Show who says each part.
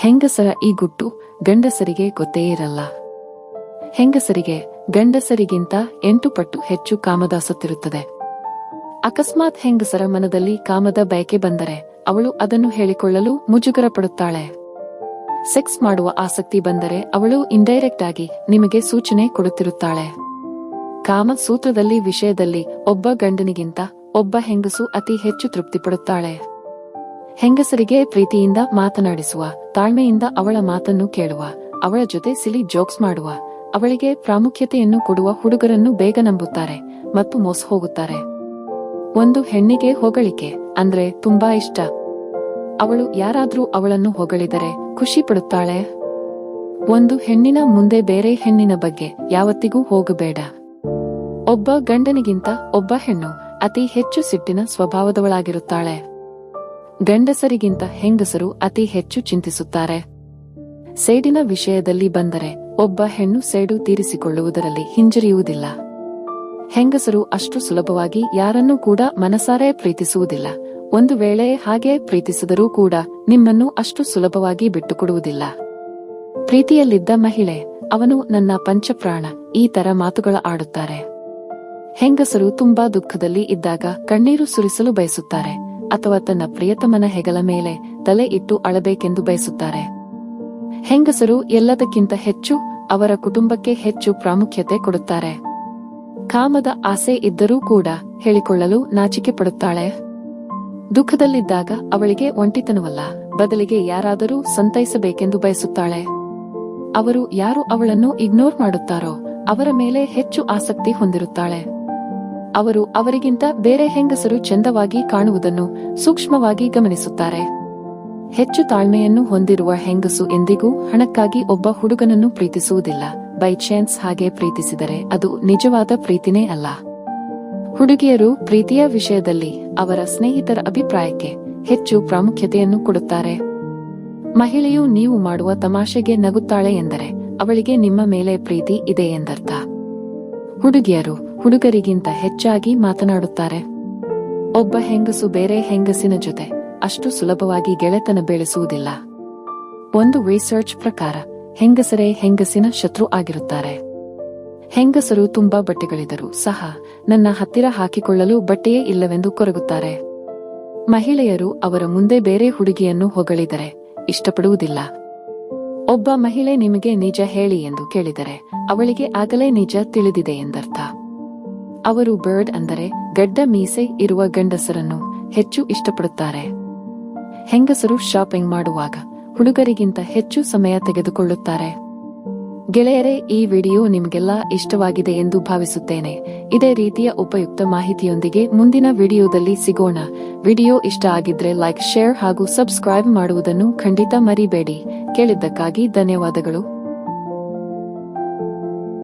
Speaker 1: ಹೆಂಗಸರ ಈ ಗುಟ್ಟು ಗಂಡಸರಿಗೆ ಗೊತ್ತೇ ಇರಲ್ಲ. ಹೆಂಗಸರಿಗೆ ಗಂಡಸರಿಗಿಂತ 8 ಪಟ್ಟು ಹೆಚ್ಚು ಕಾಮದಾಸತ್ತಿರುತ್ತದೆ. ಅಕಸ್ಮಾತ್ ಹೆಂಗಸರ ಮನದಲ್ಲಿ ಕಾಮದ ಬಯಕೆ ಬಂದರೆ ಅವಳು ಅದನ್ನು ಹೇಳಿಕೊಳ್ಳಲು ಮುಜುಗರ ಪಡುತ್ತಾಳೆ. ಸೆಕ್ಸ್ ಮಾಡುವ ಆಸಕ್ತಿ ಬಂದರೆ ಅವಳು ಇಂಡೈರೆಕ್ಟ್ ಆಗಿ ನಿಮಗೆ ಸೂಚನೆ ಕೊಡುತ್ತಿರುತ್ತಾಳೆ. ಕಾಮ ಸೂತ್ರದಲ್ಲಿ ವಿಷಯದಲ್ಲಿ ಒಬ್ಬ ಗಂಡನಿಗಿಂತ ಒಬ್ಬ ಹೆಂಗಸು ಅತಿ ಹೆಚ್ಚು ತೃಪ್ತಿ ಪಡುತ್ತಾಳೆ. ಹೆಂಗಸರಿಗೆ ಪ್ರೀತಿಯಿಂದ ಮಾತನಾಡಿಸುವ, ತಾಳ್ಮೆಯಿಂದ ಅವಳ ಮಾತನ್ನು ಕೇಳುವ, ಅವಳ ಜೊತೆ ಸಿಲಿ ಜೋಕ್ಸ್ ಮಾಡುವ, ಅವಳಿಗೆ ಪ್ರಾಮುಖ್ಯತೆಯನ್ನು ಕೊಡುವ ಹುಡುಗರನ್ನು ಬೇಗ ನಂಬುತ್ತಾರೆ ಮತ್ತು ಮೋಸ ಹೋಗುತ್ತಾರೆ. ಒಂದು ಹೆಣ್ಣಿಗೆ ಹೊಗಳಿಕೆ ಅಂದ್ರೆ ತುಂಬಾ ಇಷ್ಟ. ಅವಳು ಯಾರಾದ್ರೂ ಅವಳನ್ನು ಹೊಗಳಿದರೆ ಖುಷಿ ಪಡುತ್ತಾಳೆ. ಒಂದು ಹೆಣ್ಣಿನ ಮುಂದೆ ಬೇರೆ ಹೆಣ್ಣಿನ ಬಗ್ಗೆ ಯಾವತ್ತಿಗೂ ಹೋಗಬೇಡ. ಒಬ್ಬ ಗಂಡನಿಗಿಂತ ಒಬ್ಬ ಹೆಣ್ಣು ಅತಿ ಹೆಚ್ಚು ಸಿಟ್ಟಿನ ಸ್ವಭಾವದವಳಾಗಿರುತ್ತಾಳೆ. ಗಂಡಸರಿಗಿಂತ ಹೆಂಗಸರು ಅತಿ ಹೆಚ್ಚು ಚಿಂತಿಸುತ್ತಾರೆ. ಸೇಡಿನ ವಿಷಯದಲ್ಲಿ ಬಂದರೆ ಒಬ್ಬ ಹೆಣ್ಣು ಸೇಡು ತೀರಿಸಿಕೊಳ್ಳುವುದರಲ್ಲಿ ಹಿಂಜರಿಯುವುದಿಲ್ಲ. ಹೆಂಗಸರು ಅಷ್ಟು ಸುಲಭವಾಗಿ ಯಾರನ್ನೂ ಕೂಡ ಮನಸಾರೆ ಪ್ರೀತಿಸುವುದಿಲ್ಲ. ಒಂದು ವೇಳೆ ಹಾಗೆ ಪ್ರೀತಿಸಿದರೂ ಕೂಡ ನಿಮ್ಮನ್ನು ಅಷ್ಟು ಸುಲಭವಾಗಿ ಬಿಟ್ಟುಕೊಡುವುದಿಲ್ಲ. ಪ್ರೀತಿಯಲ್ಲಿದ್ದ ಮಹಿಳೆ, ಅವನು ನನ್ನ ಪಂಚಪ್ರಾಣ, ಈ ತರ ಮಾತುಗಳ ಆಡುತ್ತಾರೆ. ಹೆಂಗಸರು ತುಂಬಾ ದುಃಖದಲ್ಲಿ ಇದ್ದಾಗ ಕಣ್ಣೀರು ಸುರಿಸಲು ಬಯಸುತ್ತಾರೆ ಅಥವಾ ತನ್ನ ಪ್ರಿಯತಮನ ಹೆಗಲ ಮೇಲೆ ತಲೆ ಇಟ್ಟು ಅಳಬೇಕೆಂದು ಬಯಸುತ್ತಾರೆ. ಹೆಂಗಸರು ಎಲ್ಲದಕ್ಕಿಂತ ಹೆಚ್ಚು ಅವರ ಕುಟುಂಬಕ್ಕೆ ಹೆಚ್ಚು ಪ್ರಾಮುಖ್ಯತೆ ಕೊಡುತ್ತಾರೆ. ಕಾಮದ ಆಸೆ ಇದ್ದರೂ ಕೂಡ ಹೇಳಿಕೊಳ್ಳಲು ನಾಚಿಕೆ ಪಡುತ್ತಾಳೆ. ದುಃಖದಲ್ಲಿದ್ದಾಗ ಅವಳಿಗೆ ಒಂಟಿತನವಲ್ಲ, ಬದಲಿಗೆ ಯಾರಾದರೂ ಸಂತೈಸಬೇಕೆಂದು ಬಯಸುತ್ತಾಳೆ. ಅವರು ಯಾರು ಅವಳನ್ನು ಇಗ್ನೋರ್ ಮಾಡುತ್ತಾರೋ ಅವರ ಮೇಲೆ ಹೆಚ್ಚು ಆಸಕ್ತಿ ಹೊಂದಿರುತ್ತಾಳೆ. ಅವರು ಅವರಿಗಿಂತ ಬೇರೆ ಹೆಂಗಸರು ಚಂದವಾಗಿ ಕಾಣುವುದನ್ನು ಸೂಕ್ಷ್ಮವಾಗಿ ಗಮನಿಸುತ್ತಾರೆ. ಹೆಚ್ಚು ತಾಳ್ಮೆಯನ್ನು ಹೊಂದಿರುವ ಹೆಂಗಸು ಎಂದಿಗೂ ಹಣಕ್ಕಾಗಿ ಒಬ್ಬ ಹುಡುಗನನ್ನು ಪ್ರೀತಿಸುವುದಿಲ್ಲ. ಬೈ ಚಾನ್ಸ್ ಹಾಗೆ ಪ್ರೀತಿಸಿದರೆ ಅದು ನಿಜವಾದ ಪ್ರೀತಿನೇ ಅಲ್ಲ. ಹುಡುಗಿಯರು ಪ್ರೀತಿಯ ವಿಷಯದಲ್ಲಿ ಅವರ ಸ್ನೇಹಿತರ ಅಭಿಪ್ರಾಯಕ್ಕೆ ಹೆಚ್ಚು ಪ್ರಾಮುಖ್ಯತೆಯನ್ನು ಕೊಡುತ್ತಾರೆ. ಮಹಿಳೆಯು ನೀವು ಮಾಡುವ ತಮಾಷೆಗೆ ನಗುತ್ತಾಳೆ ಎಂದರೆ ಅವಳಿಗೆ ನಿಮ್ಮ ಮೇಲೆ ಪ್ರೀತಿ ಇದೆ ಎಂದರ್ಥ. ಹುಡುಗಿಯರು ಹುಡುಗರಿಗಿಂತ ಹೆಚ್ಚಾಗಿ ಮಾತನಾಡುತ್ತಾರೆ. ಒಬ್ಬ ಹೆಂಗಸು ಬೇರೆ ಹೆಂಗಸಿನ ಜೊತೆ ಅಷ್ಟು ಸುಲಭವಾಗಿ ಗೆಳೆತನ ಬೆಳೆಸುವುದಿಲ್ಲ. ಒಂದು ರಿಸರ್ಚ್ ಪ್ರಕಾರ ಹೆಂಗಸರೇ ಹೆಂಗಸಿನ ಶತ್ರು ಆಗಿರುತ್ತಾರೆ. ಹೆಂಗಸರು ತುಂಬಾ ಬಟ್ಟೆಗಳಿದ್ದರೂ ಸಹ ನನ್ನ ಹತ್ತಿರ ಹಾಕಿಕೊಳ್ಳಲು ಬಟ್ಟೆಯೇ ಇಲ್ಲವೆಂದು ಕೊರಗುತ್ತಾರೆ. ಮಹಿಳೆಯರು ಅವರ ಮುಂದೆ ಬೇರೆ ಹುಡುಗಿಯನ್ನು ಹೊಗಳಿದರೆ ಇಷ್ಟಪಡುವುದಿಲ್ಲ. ಒಬ್ಬ ಮಹಿಳೆ ನಿಮಗೆ ನಿಜ ಹೇಳಿ ಎಂದು ಕೇಳಿದರೆ ಅವಳಿಗೆ ಆಗಲೇ ನಿಜ ತಿಳಿದಿದೆ ಎಂದರ್ಥ. ಅವರು ಬರ್ಡ್ ಅಂದರೆ ಗಡ್ಡ ಮೀಸೆ ಇರುವ ಗಂಡಸರನ್ನು ಹೆಚ್ಚು ಇಷ್ಟಪಡುತ್ತಾರೆ. ಹೆಂಗಸರು ಶಾಪಿಂಗ್ ಮಾಡುವಾಗ ಹುಡುಗರಿಗಿಂತ ಹೆಚ್ಚು ಸಮಯ ತೆಗೆದುಕೊಳ್ಳುತ್ತಾರೆ. ಗೆಳೆಯರೇ, ಈ ವಿಡಿಯೋ ನಿಮಗೆಲ್ಲ ಇಷ್ಟವಾಗಿದೆ ಎಂದು ಭಾವಿಸುತ್ತೇನೆ. ಇದೇ ರೀತಿಯ ಉಪಯುಕ್ತ ಮಾಹಿತಿಯೊಂದಿಗೆ ಮುಂದಿನ ವಿಡಿಯೋದಲ್ಲಿ ಸಿಗೋಣ. ವಿಡಿಯೋ ಇಷ್ಟ ಆಗಿದ್ರೆ ಲೈಕ್, ಶೇರ್ ಹಾಗೂ ಸಬ್ಸ್ಕ್ರೈಬ್ ಮಾಡುವುದನ್ನು ಖಂಡಿತ ಮರಿಬೇಡಿ. ಕೇಳಿದ್ದಕ್ಕಾಗಿ ಧನ್ಯವಾದಗಳು.